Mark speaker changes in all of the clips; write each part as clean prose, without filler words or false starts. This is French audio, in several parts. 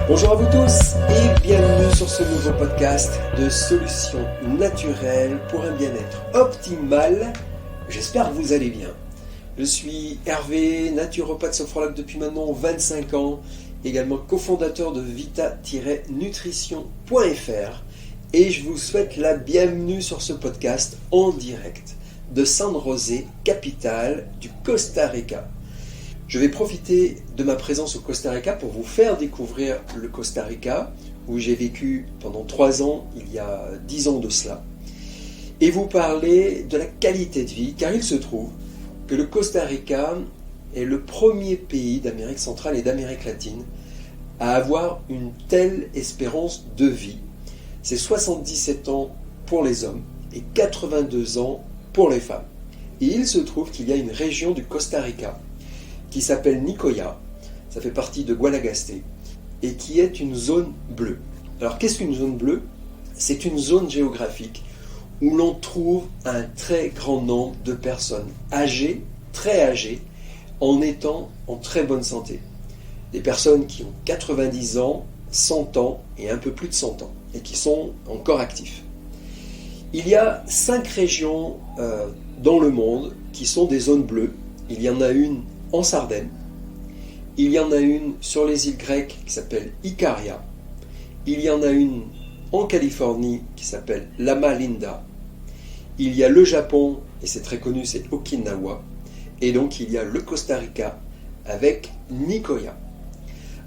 Speaker 1: Bonjour à vous tous et bienvenue sur ce nouveau podcast de solutions naturelles pour un bien-être optimal. J'espère que vous allez bien. Je suis Hervé, naturopathe sophrologue depuis maintenant 25 ans, également cofondateur de vita-nutrition.fr et je vous souhaite la bienvenue sur ce podcast en direct de San José, capitale du Costa Rica. Je vais profiter de ma présence au Costa Rica pour vous faire découvrir le Costa Rica, où j'ai vécu pendant 3 ans, il y a 10 ans de cela, et vous parler de la qualité de vie, car il se trouve que le Costa Rica est le premier pays d'Amérique centrale et d'Amérique latine à avoir une telle espérance de vie. C'est 77 ans pour les hommes et 82 ans pour les femmes. Et il se trouve qu'il y a une région du Costa Rica qui s'appelle Nicoya, ça fait partie de Guanacaste, et qui est une zone bleue. Alors qu'est-ce qu'une zone bleue ? C'est une zone géographique où l'on trouve un très grand nombre de personnes âgées, très âgées, en étant en très bonne santé. Des personnes qui ont 90 ans, 100 ans et un peu plus de 100 ans, et qui sont encore actifs. Il y a 5 régions dans le monde qui sont des zones bleues. Il y en a une en Sardaigne, il y en a une sur les îles grecques qui s'appelle Icaria, il y en a une en Californie qui s'appelle Lama Linda, il y a le Japon, et c'est très connu, c'est Okinawa, et donc il y a le Costa Rica avec Nicoya.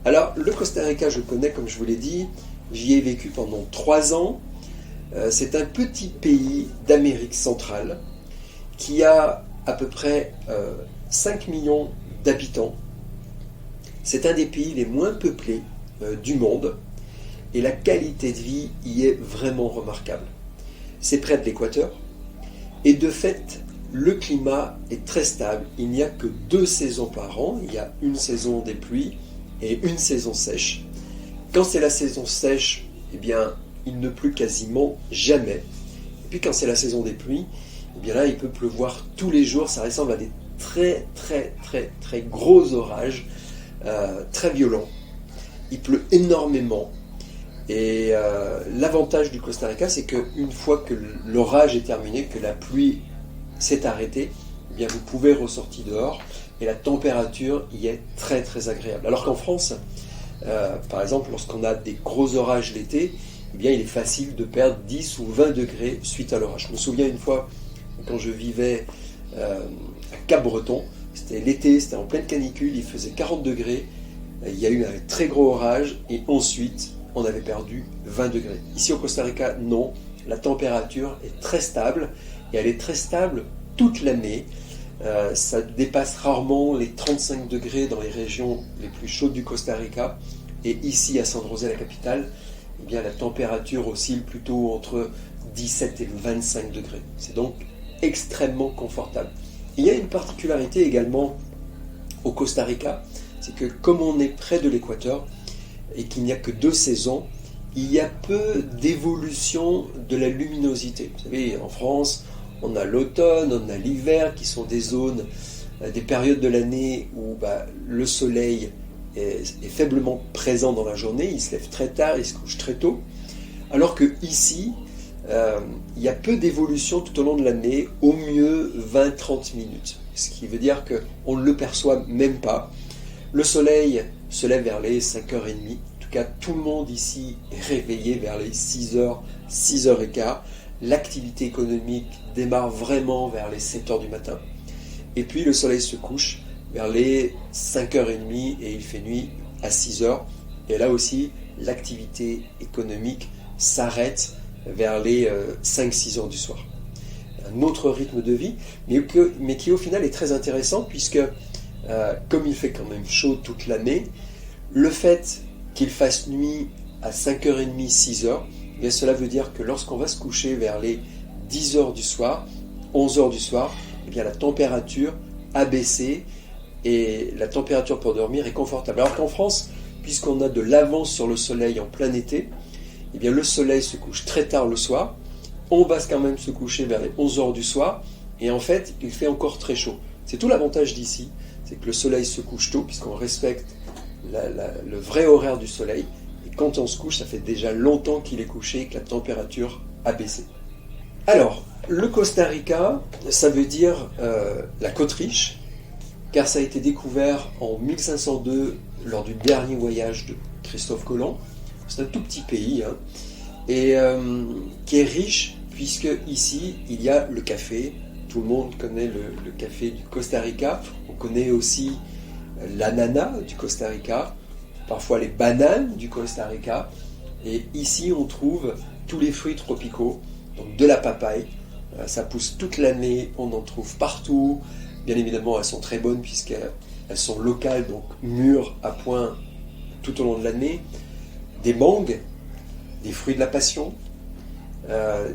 Speaker 1: Alors le Costa Rica, je connais, comme je vous l'ai dit, j'y ai vécu pendant 3 ans. C'est un petit pays d'Amérique centrale qui a à peu près 5 millions d'habitants. C'est un des pays les moins peuplés du monde et la qualité de vie y est vraiment remarquable. C'est près de l'équateur et de fait, le climat est très stable. Il n'y a que 2 saisons par an. Il y a une saison des pluies et une saison sèche. Quand c'est la saison sèche, eh bien, il ne pleut quasiment jamais. Et puis quand c'est la saison des pluies, eh bien là, il peut pleuvoir tous les jours. Ça ressemble à des très gros orages, très violents. Il pleut énormément. Et l'avantage du Costa Rica, c'est qu'une fois que l'orage est terminé, que la pluie s'est arrêtée, eh bien vous pouvez ressortir dehors et la température y est très agréable. Alors qu'en France, par exemple, lorsqu'on a des gros orages l'été, eh bien il est facile de perdre 10 ou 20 degrés suite à l'orage. Je me souviens une fois, quand je vivais à Cap-Breton, c'était l'été, c'était en pleine canicule, il faisait 40 degrés, il y a eu un très gros orage et ensuite on avait perdu 20 degrés. Ici au Costa Rica, non, la température est très stable et elle est très stable toute l'année. Ça dépasse rarement les 35 degrés dans les régions les plus chaudes du Costa Rica et ici à San José, la capitale, eh bien, la température oscille plutôt entre 17 et 25 degrés. C'est donc extrêmement confortable. Il y a une particularité également au Costa Rica, c'est que comme on est près de l'équateur et qu'il n'y a que 2 saisons, il y a peu d'évolution de la luminosité. Vous savez, en France, on a l'automne, on a l'hiver, qui sont des zones, des périodes de l'année où le soleil est faiblement présent dans la journée, il se lève très tard, il se couche très tôt, alors que ici, il y a peu d'évolution tout au long de l'année, au mieux 20-30 minutes, ce qui veut dire qu'on ne le perçoit même pas. Le soleil se lève vers les 5h30, en tout cas tout le monde ici est réveillé vers les 6h, 6h15, l'activité économique démarre vraiment vers les 7h du matin, et puis le soleil se couche vers les 5h30 et il fait nuit à 6h, et là aussi l'activité économique s'arrête vers les 5-6 heures du soir. Un autre rythme de vie, mais qui au final est très intéressant puisque comme il fait quand même chaud toute l'année, le fait qu'il fasse nuit à 5h30, 6h, eh bien cela veut dire que lorsqu'on va se coucher vers les 10h du soir, 11h du soir, eh bien la température a baissé et la température pour dormir est confortable. Alors qu'en France, puisqu'on a de l'avance sur le soleil en plein été, eh bien le soleil se couche très tard le soir, on va quand même se coucher vers les 11h du soir, et en fait, il fait encore très chaud. C'est tout l'avantage d'ici, c'est que le soleil se couche tôt, puisqu'on respecte le vrai horaire du soleil, Et quand on se couche, ça fait déjà longtemps qu'il est couché et que la température a baissé. Alors, le Costa Rica, ça veut dire la côte riche, car ça a été découvert en 1502 lors du dernier voyage de Christophe Colomb. C'est un tout petit pays, hein, et qui est riche, puisque ici, il y a le café. Tout le monde connaît le café du Costa Rica. On connaît aussi l'ananas du Costa Rica, parfois les bananes du Costa Rica. Et ici, on trouve tous les fruits tropicaux, donc de la papaye. Ça pousse toute l'année, on en trouve partout. Bien évidemment, elles sont très bonnes puisqu'elles sont locales, donc mûres à point tout au long de l'année. Des mangues, des fruits de la passion,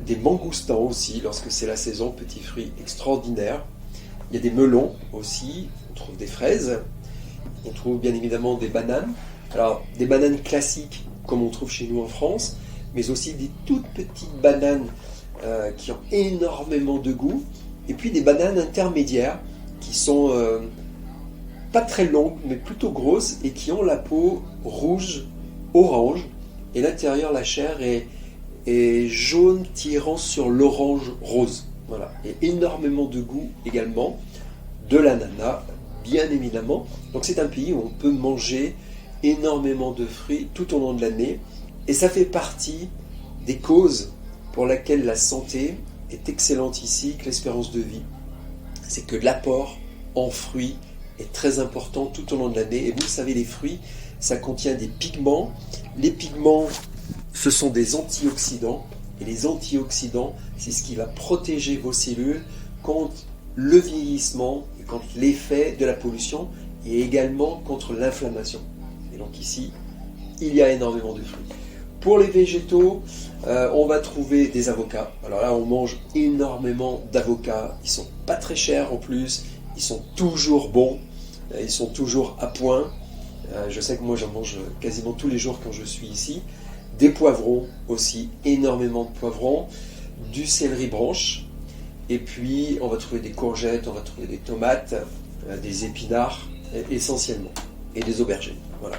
Speaker 1: des mangoustans aussi, lorsque c'est la saison, petits fruits extraordinaires. Il y a des melons aussi, on trouve des fraises, on trouve bien évidemment des bananes. Alors, des bananes classiques, comme on trouve chez nous en France, mais aussi des toutes petites bananes qui ont énormément de goût, et puis des bananes intermédiaires qui sont pas très longues, mais plutôt grosses, et qui ont la peau rouge, orange, et l'intérieur, la chair est jaune tirant sur l'orange rose. Voilà. Et énormément de goût également, de l'ananas, bien évidemment. Donc c'est un pays où on peut manger énormément de fruits tout au long de l'année, et ça fait partie des causes pour lesquelles la santé est excellente ici, que l'espérance de vie. C'est que l'apport en fruits est très important tout au long de l'année. Et vous le savez, les fruits, ça contient des pigments. Les pigments, ce sont des antioxydants. Et les antioxydants, c'est ce qui va protéger vos cellules contre le vieillissement et contre l'effet de la pollution et également contre l'inflammation. Et donc ici, il y a énormément de fruits. Pour les végétaux, on va trouver des avocats. Alors là, on mange énormément d'avocats. Ils sont pas très chers en plus. Ils sont toujours bons. Ils sont toujours à point. Je sais que moi, j'en mange quasiment tous les jours quand je suis ici. Des poivrons aussi, énormément de poivrons. Du céleri branche. Et puis, on va trouver des courgettes, on va trouver des tomates, des épinards essentiellement. Et des aubergines. Voilà.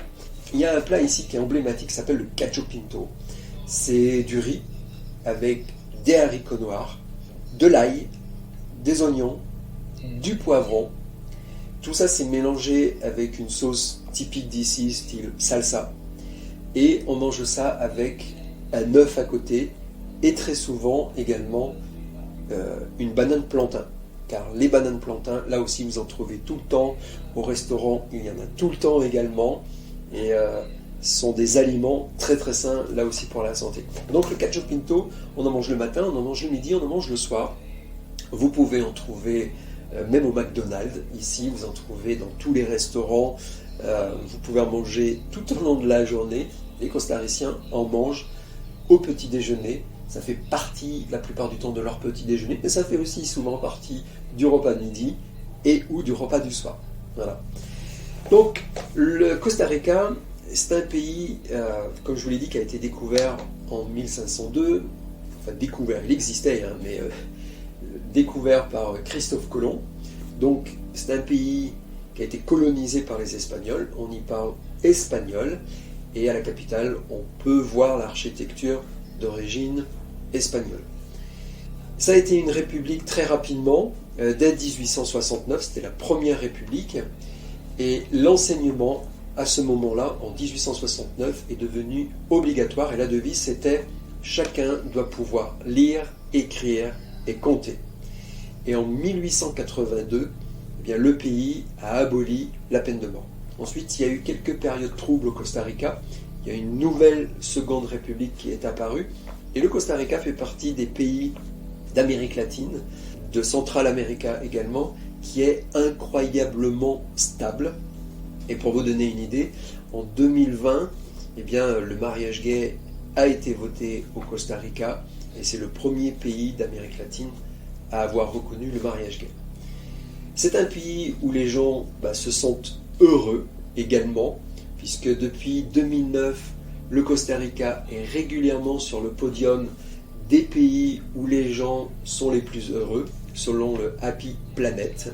Speaker 1: Il y a un plat ici qui est emblématique, qui s'appelle le cacio pinto. C'est du riz avec des haricots noirs, de l'ail, des oignons, du poivron. Tout ça, c'est mélangé avec une sauce typique d'ici, style salsa. Et on mange ça avec un œuf à côté et très souvent également une banane plantain. Car les bananes plantain, là aussi, vous en trouvez tout le temps. Au restaurant, il y en a tout le temps également. Et ce sont des aliments très très sains, là aussi pour la santé. Donc le cacio pinto, on en mange le matin, on en mange le midi, on en mange le soir. Vous pouvez en trouver même au McDonald's. Ici, vous en trouvez dans tous les restaurants. Vous pouvez en manger tout au long de la journée. Les costariciens en mangent au petit déjeuner. Ça fait partie la plupart du temps de leur petit déjeuner, mais ça fait aussi souvent partie du repas de midi et ou du repas du soir. Voilà. Donc, le Costa Rica, c'est un pays, comme je vous l'ai dit, qui a été découvert en 1502. Enfin, découvert, il existait, hein, mais découvert par Christophe Colomb. Donc, c'est un pays qui a été colonisé par les Espagnols. On y parle espagnol. Et à la capitale, on peut voir l'architecture d'origine espagnole. Ça a été une république très rapidement. Dès 1869, c'était la première république. Et l'enseignement, à ce moment-là, en 1869, est devenu obligatoire. Et la devise, c'était « Chacun doit pouvoir lire, écrire et compter ». Et en 1882, eh bien, le pays a aboli la peine de mort. Ensuite, il y a eu quelques périodes troubles au Costa Rica. Il y a une nouvelle seconde république qui est apparue. Et le Costa Rica fait partie des pays d'Amérique latine, de Central-América également, qui est incroyablement stable. Et pour vous donner une idée, en 2020, eh bien, le mariage gay a été voté au Costa Rica et c'est le premier pays d'Amérique latine à avoir reconnu le mariage gay. C'est un pays où les gens se sentent heureux également, puisque depuis 2009, le Costa Rica est régulièrement sur le podium des pays où les gens sont les plus heureux, selon le Happy Planet.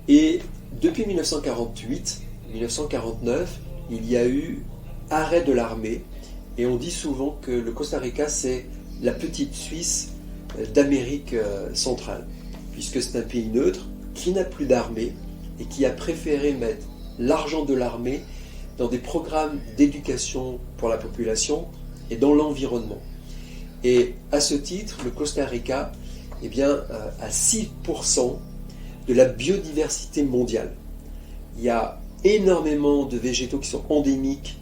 Speaker 1: Et depuis 1948-1949, il y a eu arrêt de l'armée. Et on dit souvent que le Costa Rica, c'est la petite Suisse d'Amérique centrale, puisque c'est un pays neutre qui n'a plus d'armée et qui a préféré mettre l'argent de l'armée dans des programmes d'éducation pour la population et dans l'environnement. Et à ce titre, le Costa Rica a 6% de la biodiversité mondiale. Il y a énormément de végétaux qui sont endémiques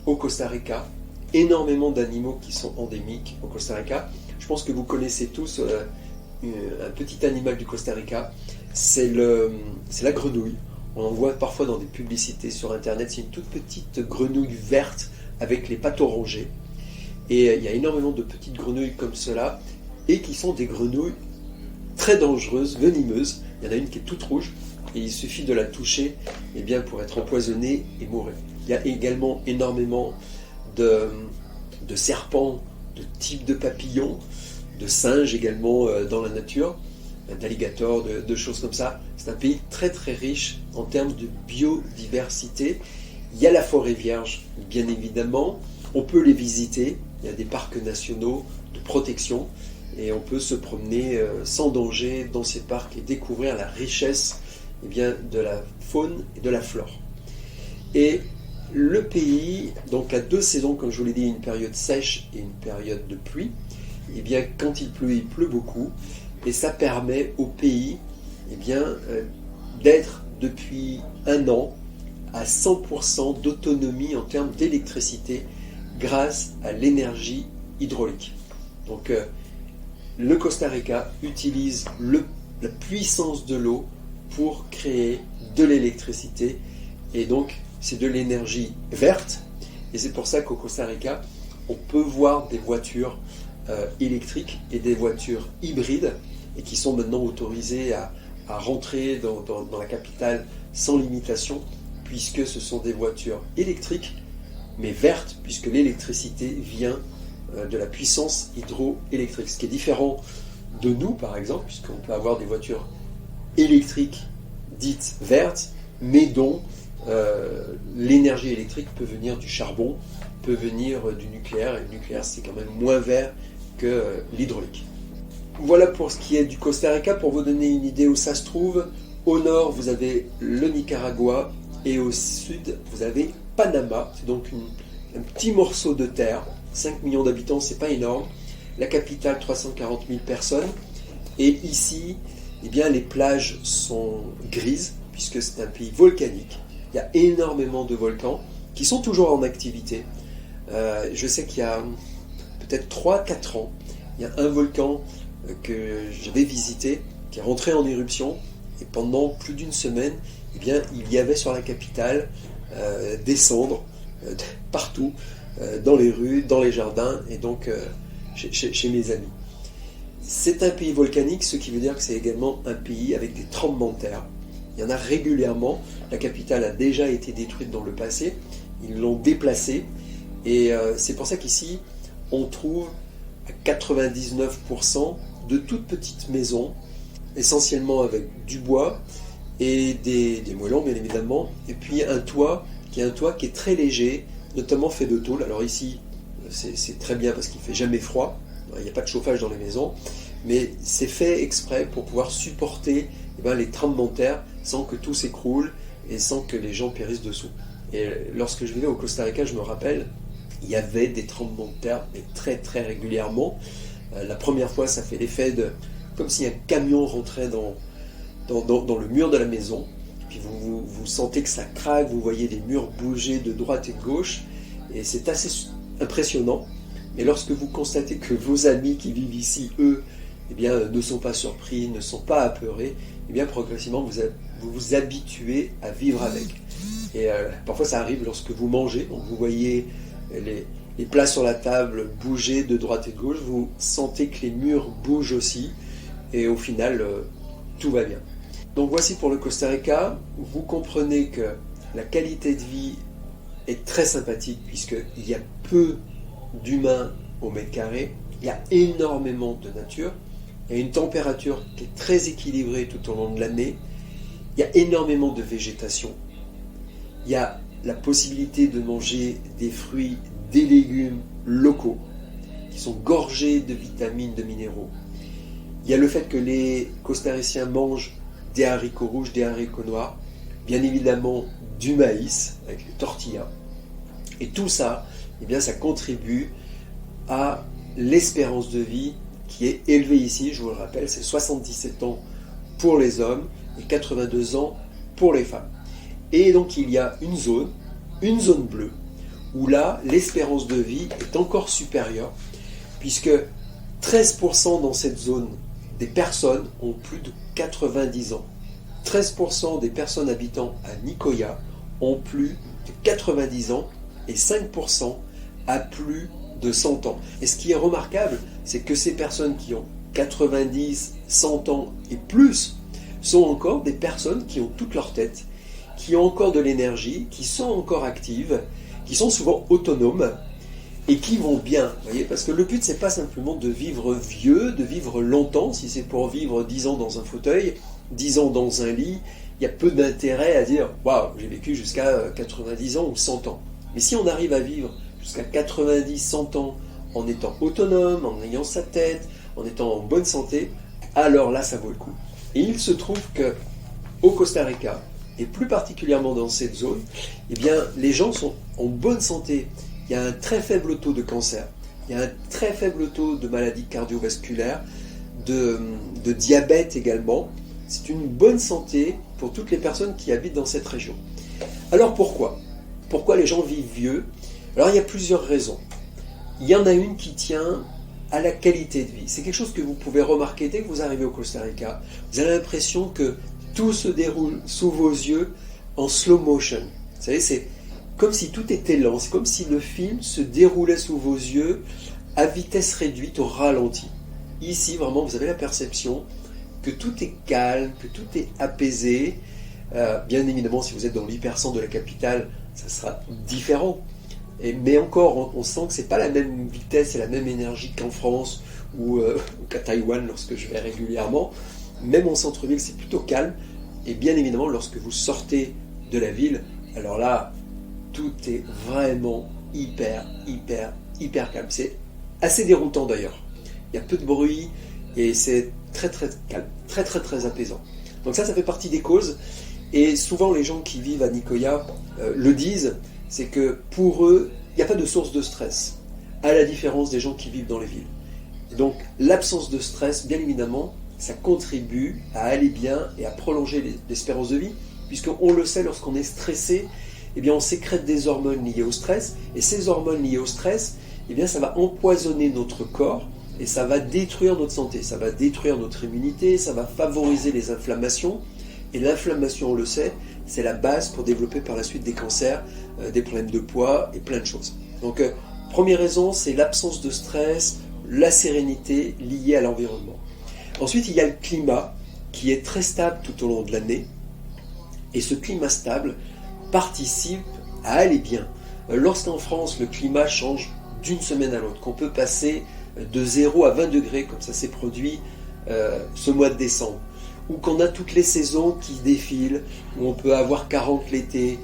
Speaker 1: au Costa Rica, énormément d'animaux qui sont endémiques au Costa Rica. Je pense que vous connaissez tous un petit animal du Costa Rica, c'est la grenouille. On en voit parfois dans des publicités sur Internet. C'est une toute petite grenouille verte avec les pattes orangées. Et il y a énormément de petites grenouilles comme cela, et qui sont des grenouilles très dangereuses, venimeuses. Il y en a une qui est toute rouge, et il suffit de la toucher pour être empoisonnée et mourir. Il y a également énormément de serpents, de types de papillons, de singes également dans la nature, d'alligators, de choses comme ça. C'est un pays très très riche en termes de biodiversité. Il y a la forêt vierge, bien évidemment. On peut les visiter. Il y a des parcs nationaux de protection et on peut se promener sans danger dans ces parcs et découvrir la richesse de la faune et de la flore. Et le pays donc a 2 saisons, comme je vous l'ai dit, une période sèche et une période de pluie. Quand il pleut beaucoup, et ça permet au pays d'être depuis 1 an à 100% d'autonomie en termes d'électricité grâce à l'énergie hydraulique. Donc le Costa Rica utilise la puissance de l'eau pour créer de l'électricité, et donc c'est de l'énergie verte, et c'est pour ça qu'au Costa Rica on peut voir des voitures électriques et des voitures hybrides, et qui sont maintenant autorisées à rentrer dans la capitale sans limitation, puisque ce sont des voitures électriques mais vertes, puisque l'électricité vient de la puissance hydroélectrique, ce qui est différent de nous par exemple, puisqu'on peut avoir des voitures électriques dites vertes, mais dont l'énergie électrique peut venir du charbon, peut venir du nucléaire, et le nucléaire c'est quand même moins vert que l'hydraulique. Voilà pour ce qui est du Costa Rica. Pour vous donner une idée où ça se trouve, au nord vous avez le Nicaragua et au sud vous avez Panama. C'est donc un petit morceau de terre, 5 millions d'habitants, c'est pas énorme. La capitale, 340 000 personnes. Et ici, les plages sont grises, puisque c'est un pays volcanique. Il y a énormément de volcans qui sont toujours en activité. Je sais qu'il y a peut-être 3-4 ans, il y a un volcan que j'avais visité qui est rentré en éruption, et pendant plus d'1 semaine, il y avait sur la capitale des cendres partout, dans les rues, dans les jardins, et donc chez mes amis. C'est un pays volcanique, ce qui veut dire que c'est également un pays avec des tremblements de terre. Il y en a régulièrement. La capitale a déjà été détruite dans le passé, ils l'ont déplacée, et c'est pour ça qu'ici on trouve à 99% de toutes petites maisons, essentiellement avec du bois et des moellons bien évidemment, et puis un toit qui est très léger, notamment fait de tôle. Alors ici c'est très bien parce qu'il ne fait jamais froid, il n'y a pas de chauffage dans les maisons, mais c'est fait exprès pour pouvoir supporter les tremblements de terre sans que tout s'écroule et sans que les gens périssent dessous. Et lorsque je vivais au Costa Rica, je me rappelle, il y avait des tremblements de terre, mais très très régulièrement. La première fois, ça fait l'effet comme si un camion rentrait dans le mur de la maison. Puis vous sentez que ça craque, vous voyez les murs bouger de droite et de gauche, et c'est assez impressionnant. Mais lorsque vous constatez que vos amis qui vivent ici, eux, ne sont pas surpris, ne sont pas apeurés, progressivement vous vous habituez à vivre avec. Et parfois ça arrive lorsque vous mangez, donc vous voyez les plats sur la table bouger de droite et de gauche, vous sentez que les murs bougent aussi, et au final tout va bien. Donc voici pour le Costa Rica. Vous comprenez que la qualité de vie est très sympathique, puisqu'il y a peu d'humains au mètre carré, il y a énormément de nature, il y a une température qui est très équilibrée tout au long de l'année, il y a énormément de végétation, il y a la possibilité de manger des fruits, des légumes locaux, qui sont gorgés de vitamines, de minéraux. Il y a le fait que les costariciens mangent des haricots rouges, des haricots noirs, bien évidemment du maïs, avec les tortillas. Et tout ça, eh bien, ça contribue à l'espérance de vie qui est élevée ici, je vous le rappelle, c'est 77 ans pour les hommes et 82 ans pour les femmes. Et donc il y a une zone bleue, où là, l'espérance de vie est encore supérieure, puisque 13% dans cette zone des personnes ont plus de 90 ans. 13% des personnes habitant à Nicoya ont plus de 90 ans et 5% à plus de 100 ans. Et ce qui est remarquable, c'est que ces personnes qui ont 90, 100 ans et plus sont encore des personnes qui ont toute leur tête, qui ont encore de l'énergie, qui sont encore actives, qui sont souvent autonomes et qui vont bien. Vous voyez, parce que le but, c'est pas simplement de vivre vieux, de vivre longtemps. Si c'est pour vivre 10 ans dans un fauteuil, 10 ans dans un lit, il y a peu d'intérêt à dire « Waouh, j'ai vécu jusqu'à 90 ans ou 100 ans ». Mais si on arrive à vivre jusqu'à 90, 100 ans en étant autonome, en ayant sa tête, en étant en bonne santé, alors là, ça vaut le coup. Et il se trouve que au Costa Rica, et plus particulièrement dans cette zone, eh bien, les gens sont en bonne santé. Il y a un très faible taux de cancer, il y a un très faible taux de maladies cardiovasculaires, de diabète également. C'est une bonne santé pour toutes les personnes qui habitent dans cette région. Alors pourquoi ? Pourquoi les gens vivent vieux ? Alors il y a plusieurs raisons. Il y en a une qui tient à la qualité de vie. C'est quelque chose que vous pouvez remarquer dès que vous arrivez au Costa Rica. Vous avez l'impression que tout se déroule sous vos yeux en slow motion. Vous savez, c'est comme si tout était lent. C'est comme si le film se déroulait sous vos yeux à vitesse réduite, au ralenti. Ici, vraiment, vous avez la perception que tout est calme, que tout est apaisé. Bien évidemment, si vous êtes dans l'hypercentre de la capitale, ça sera différent. Mais encore, on sent que ce n'est pas la même vitesse et la même énergie qu'en France ou qu'à Taïwan lorsque je vais régulièrement. Même en centre-ville, c'est plutôt calme. Et bien évidemment, lorsque vous sortez de la ville, alors là, tout est vraiment hyper calme. C'est assez déroutant d'ailleurs. Il y a peu de bruit et c'est très calme, très apaisant. Donc ça fait partie des causes. Et souvent, les gens qui vivent à Nicoya le disent, c'est que pour eux, il n'y a pas de source de stress, à la différence des gens qui vivent dans les villes. Et donc, l'absence de stress, bien évidemment, ça contribue à aller bien et à prolonger l'espérance de vie, puisqu'on le sait, lorsqu'on est stressé, eh bien, on sécrète des hormones liées au stress, et ces hormones liées au stress, eh bien, ça va empoisonner notre corps, et ça va détruire notre santé, ça va détruire notre immunité, ça va favoriser les inflammations, et l'inflammation, on le sait, c'est la base pour développer par la suite des cancers, des problèmes de poids et plein de choses. Donc, première raison, c'est l'absence de stress, la sérénité liée à l'environnement. Ensuite, il y a le climat qui est très stable tout au long de l'année. Et ce climat stable participe à aller bien. Lorsqu'en France, le climat change d'une semaine à l'autre, qu'on peut passer de 0 à 20 degrés, comme ça s'est produit ce mois de décembre, ou qu'on a toutes les saisons qui défilent, où on peut avoir 40 l'été,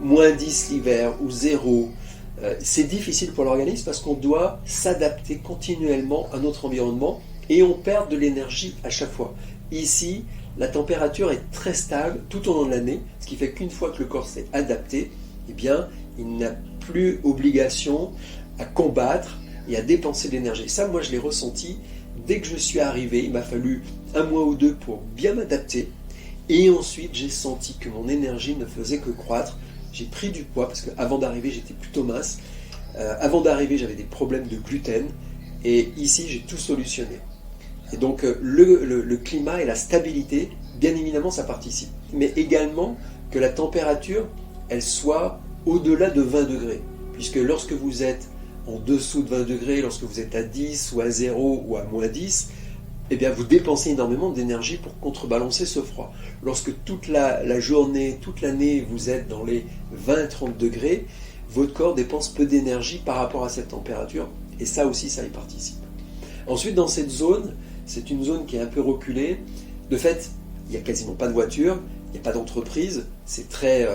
Speaker 1: moins 10 l'hiver, ou 0, c'est difficile pour l'organisme parce qu'on doit s'adapter continuellement à notre environnement et on perd de l'énergie à chaque fois. Ici, la température est très stable tout au long de l'année, ce qui fait qu'une fois que le corps s'est adapté, eh bien, il n'a plus obligation à combattre et à dépenser de l'énergie. Ça, moi, je l'ai ressenti dès que je suis arrivé. Il m'a fallu 1 mois ou 2 pour bien m'adapter. Et ensuite, j'ai senti que mon énergie ne faisait que croître. J'ai pris du poids parce qu'avant d'arriver, j'étais plutôt mince. Avant d'arriver, j'avais des problèmes de gluten. Et ici, j'ai tout solutionné. Et donc, le climat et la stabilité, bien évidemment, ça participe. Mais également que la température, elle soit au-delà de 20 degrés. Puisque lorsque vous êtes en dessous de 20 degrés, lorsque vous êtes à 10 ou à 0 ou à moins 10, eh bien, vous dépensez énormément d'énergie pour contrebalancer ce froid. Lorsque toute la journée, toute l'année, vous êtes dans les 20-30 degrés, votre corps dépense peu d'énergie par rapport à cette température, et ça aussi, ça y participe. Ensuite, dans cette zone, c'est une zone qui est un peu reculée. De fait, il n'y a quasiment pas de voitures, il n'y a pas d'entreprise, c'est très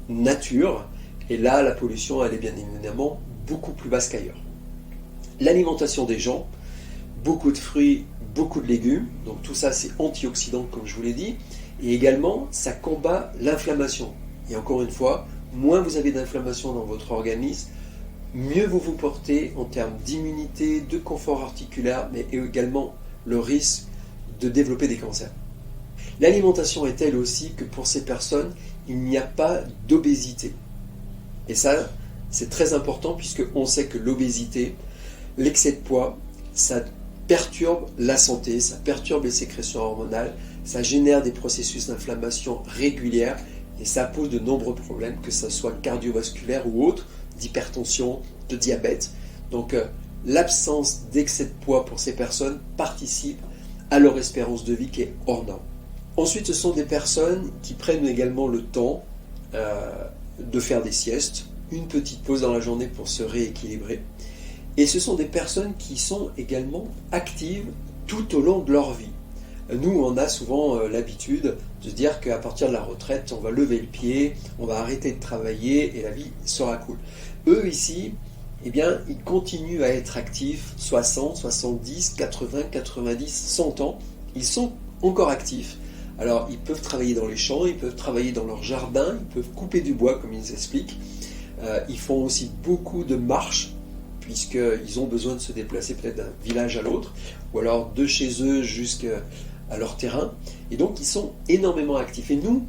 Speaker 1: nature, et là la pollution elle est bien évidemment beaucoup plus basse qu'ailleurs. L'alimentation des gens, beaucoup de fruits, beaucoup de légumes, donc tout ça c'est antioxydant comme je vous l'ai dit, et également ça combat l'inflammation. Et encore une fois, moins vous avez d'inflammation dans votre organisme, mieux vous vous portez en termes d'immunité, de confort articulaire, mais également le risque de développer des cancers. L'alimentation est telle aussi que pour ces personnes, il n'y a pas d'obésité. Et ça, c'est très important puisqu'on sait que l'obésité, l'excès de poids, ça perturbe la santé, ça perturbe les sécrétions hormonales, ça génère des processus d'inflammation régulière et ça pose de nombreux problèmes, que ce soit cardiovasculaire ou autre, d'hypertension, de diabète. Donc l'absence d'excès de poids pour ces personnes participe à leur espérance de vie qui est hors norme. Ensuite, ce sont des personnes qui prennent également le temps de faire des siestes, une petite pause dans la journée pour se rééquilibrer. Et ce sont des personnes qui sont également actives tout au long de leur vie. Nous, on a souvent l'habitude de se dire qu'à partir de la retraite, on va lever le pied, on va arrêter de travailler et la vie sera cool. Eux, ici, eh bien, ils continuent à être actifs 60, 70, 80, 90, 100 ans. Ils sont encore actifs. Alors, ils peuvent travailler dans les champs, ils peuvent travailler dans leur jardin, ils peuvent couper du bois, comme ils expliquent. Ils font aussi beaucoup de marches, puisqu'ils ont besoin de se déplacer peut-être d'un village à l'autre, ou alors de chez eux jusqu'à leur terrain. Et donc, ils sont énormément actifs. Et nous,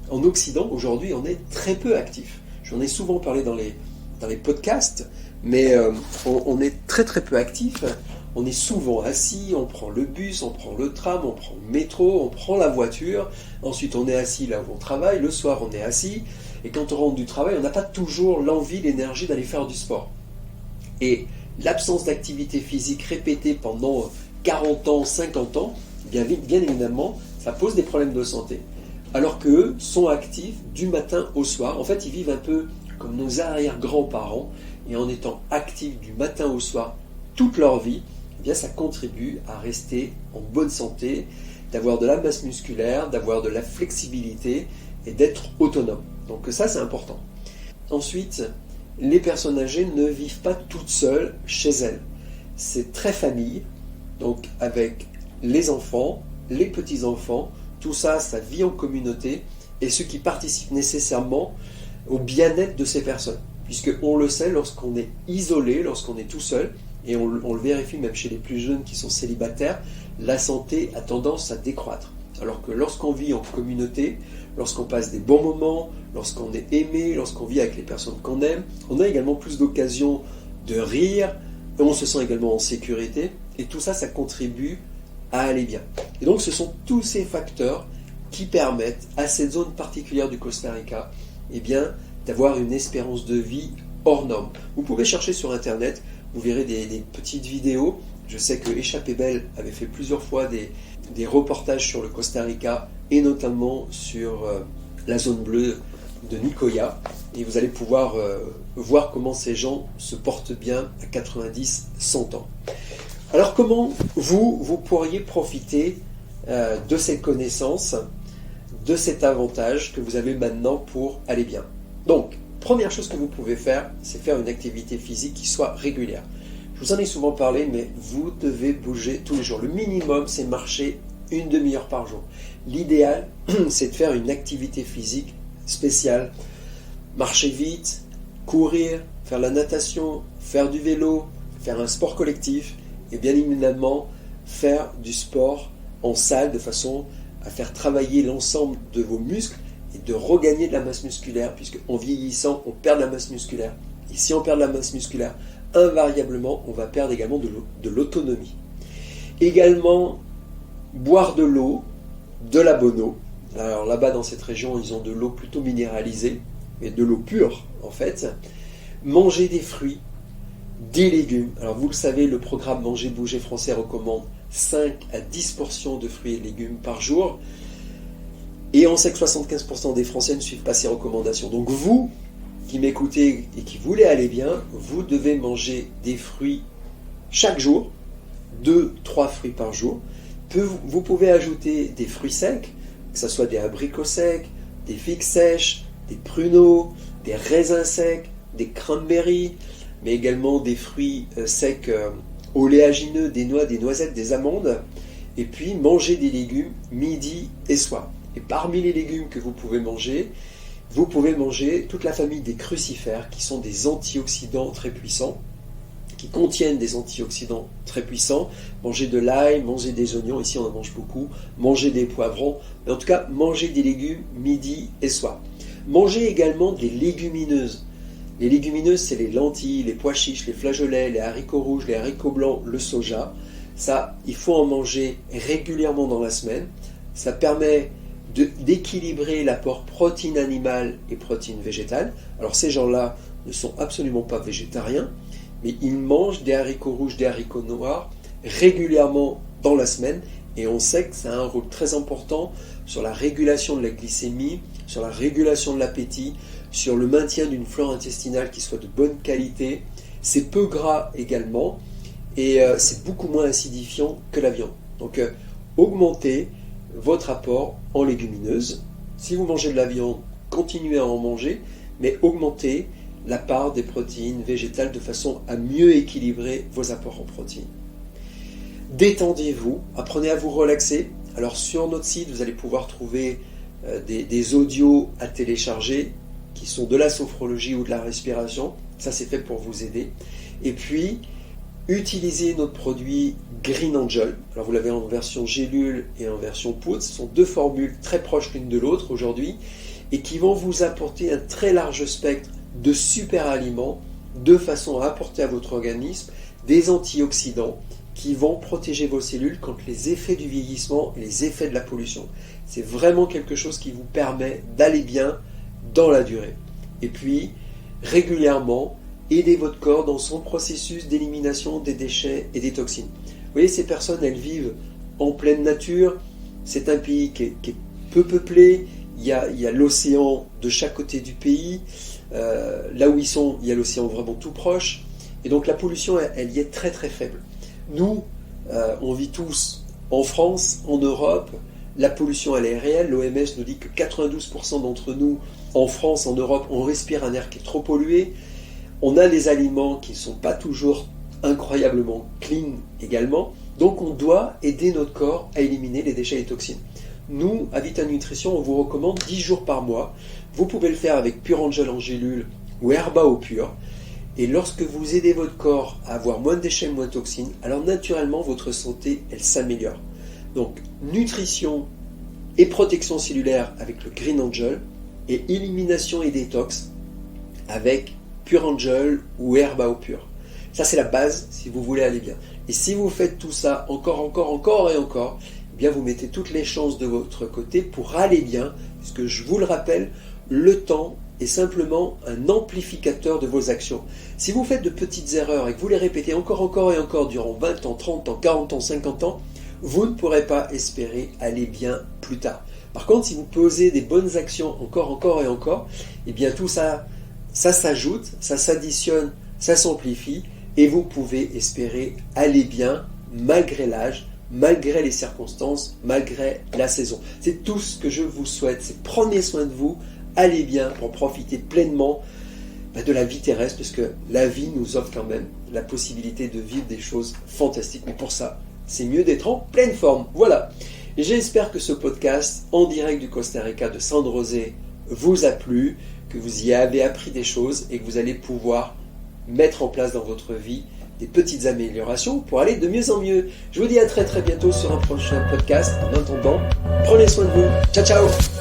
Speaker 1: en Occident, aujourd'hui, on est très peu actifs. J'en ai souvent parlé dans les podcasts, mais on est très très peu actifs. On est souvent assis, on prend le bus, on prend le tram, on prend le métro, on prend la voiture. Ensuite, on est assis là où on travaille. Le soir, on est assis. Et quand on rentre du travail, on n'a pas toujours l'envie, l'énergie d'aller faire du sport. Et l'absence d'activité physique répétée pendant 40 ans, 50 ans, bien évidemment, ça pose des problèmes de santé. Alors qu'eux sont actifs du matin au soir. En fait, ils vivent un peu comme nos arrière-grands-parents. Et en étant actifs du matin au soir toute leur vie, eh bien, ça contribue à rester en bonne santé, d'avoir de la masse musculaire, d'avoir de la flexibilité et d'être autonome. Donc ça, c'est important. Ensuite, les personnes âgées ne vivent pas toutes seules chez elles. C'est très famille, donc avec les enfants, les petits-enfants, tout ça, ça vit en communauté, et ce qui participe nécessairement au bien-être de ces personnes. Puisqu'on le sait, lorsqu'on est isolé, lorsqu'on est tout seul, et on le vérifie même chez les plus jeunes qui sont célibataires, la santé a tendance à décroître. Alors que lorsqu'on vit en communauté, lorsqu'on passe des bons moments, lorsqu'on est aimé, lorsqu'on vit avec les personnes qu'on aime, on a également plus d'occasions de rire, et on se sent également en sécurité, et tout ça, ça contribue à aller bien. Et donc ce sont tous ces facteurs qui permettent à cette zone particulière du Costa Rica, eh bien, d'avoir une espérance de vie hors norme. Vous pouvez chercher sur internet, vous verrez des petites vidéos. Je sais que Échappée Belle avait fait plusieurs fois des reportages sur le Costa Rica et notamment sur la zone bleue de Nicoya. Et vous allez pouvoir voir comment ces gens se portent bien à 90, 100 ans. Alors comment vous pourriez profiter de cette connaissance, de cet avantage que vous avez maintenant pour aller bien? Donc, première chose que vous pouvez faire, c'est faire une activité physique qui soit régulière. Je vous en ai souvent parlé, mais vous devez bouger tous les jours. Le minimum, c'est marcher une demi-heure par jour. L'idéal, c'est de faire une activité physique spéciale. Marcher vite, courir, faire la natation, faire du vélo, faire un sport collectif et bien évidemment faire du sport en salle de façon à faire travailler l'ensemble de vos muscles et de regagner de la masse musculaire, puisque en vieillissant, on perd de la masse musculaire. Et si on perd de la masse musculaire, invariablement, on va perdre également de l'autonomie. Également, boire de l'eau, de la bonne eau. Alors là-bas, dans cette région, ils ont de l'eau plutôt minéralisée, mais de l'eau pure, en fait. Manger des fruits, des légumes. Alors vous le savez, le programme Manger Bouger français recommande 5 à 10 portions de fruits et légumes par jour. Et on sait que 75% des Français ne suivent pas ces recommandations. Donc vous, qui m'écoutez et qui voulez aller bien, vous devez manger des fruits chaque jour, 2-3 fruits par jour. Vous pouvez ajouter des fruits secs, que ce soit des abricots secs, des figues sèches, des pruneaux, des raisins secs, des cranberries, mais également des fruits secs oléagineux, des noix, des noisettes, des amandes. Et puis manger des légumes midi et soir. Et parmi les légumes que vous pouvez manger toute la famille des crucifères qui sont des antioxydants très puissants, qui contiennent des antioxydants très puissants. Manger de l'ail, manger des oignons, ici on en mange beaucoup, manger des poivrons, mais en tout cas manger des légumes midi et soir. Manger également des légumineuses. Les légumineuses, c'est les lentilles, les pois chiches, les flageolets, les haricots rouges, les haricots blancs, le soja. Ça, il faut en manger régulièrement dans la semaine. Ça permet d'équilibrer l'apport protéines animales et protéines végétales. Alors ces gens-là ne sont absolument pas végétariens, mais ils mangent des haricots rouges, des haricots noirs régulièrement dans la semaine, et on sait que ça a un rôle très important sur la régulation de la glycémie, sur la régulation de l'appétit, sur le maintien d'une flore intestinale qui soit de bonne qualité. C'est peu gras également, et c'est beaucoup moins acidifiant que la viande. Donc augmentez votre apport en légumineuses. Si vous mangez de la viande, continuez à en manger, mais augmentez la part des protéines végétales de façon à mieux équilibrer vos apports en protéines. Détendez-vous, apprenez à vous relaxer. Alors sur notre site, vous allez pouvoir trouver des audios à télécharger qui sont de la sophrologie ou de la respiration. Ça, c'est fait pour vous aider. Et puis, utilisez notre produit Green Angel. Alors vous l'avez en version gélule et en version poudre. Ce sont deux formules très proches l'une de l'autre aujourd'hui et qui vont vous apporter un très large spectre de super aliments de façon à apporter à votre organisme des antioxydants qui vont protéger vos cellules contre les effets du vieillissement et les effets de la pollution. C'est vraiment quelque chose qui vous permet d'aller bien dans la durée. Et puis, régulièrement, aidez votre corps dans son processus d'élimination des déchets et des toxines. Vous voyez, ces personnes, elles vivent en pleine nature. C'est un pays qui est peu peuplé. Il y a l'océan de chaque côté du pays. Là où ils sont, il y a l'océan vraiment tout proche. Et donc la pollution, elle y est très très faible. Nous, on vit tous en France, en Europe. La pollution, elle est réelle. L'OMS nous dit que 92% d'entre nous, en France, en Europe, on respire un air qui est trop pollué. On a les aliments qui ne sont pas toujours incroyablement clean également. Donc on doit aider notre corps à éliminer les déchets et les toxines. Nous, à Vita Nutrition, on vous recommande 10 jours par mois. Vous pouvez le faire avec Pure Angel en gélule ou Herba au pur. Et lorsque vous aidez votre corps à avoir moins de déchets, moins de toxines, alors naturellement, votre santé, elle s'améliore. Donc, nutrition et protection cellulaire avec le Green Angel et élimination et détox avec Pure Angel ou Herba au pur. Ça, c'est la base si vous voulez aller bien. Et si vous faites tout ça encore et encore, eh bien vous mettez toutes les chances de votre côté pour aller bien, puisque je vous le rappelle, le temps est simplement un amplificateur de vos actions. Si vous faites de petites erreurs et que vous les répétez encore et encore durant 20 ans, 30 ans, 40 ans, 50 ans, vous ne pourrez pas espérer aller bien plus tard. Par contre, si vous posez des bonnes actions encore et encore, eh bien tout ça, ça s'ajoute, ça s'additionne, ça s'amplifie, et vous pouvez espérer aller bien malgré l'âge, malgré les circonstances, malgré la saison. C'est tout ce que je vous souhaite, c'est prenez soin de vous, allez bien pour profiter pleinement de la vie terrestre, parce que la vie nous offre quand même la possibilité de vivre des choses fantastiques. Mais pour ça, c'est mieux d'être en pleine forme. Voilà. Et j'espère que ce podcast en direct du Costa Rica de San José vous a plu, que vous y avez appris des choses et que vous allez pouvoir mettre en place dans votre vie des petites améliorations pour aller de mieux en mieux. Je vous dis à très très bientôt sur un prochain podcast. En attendant, prenez soin de vous. Ciao ciao.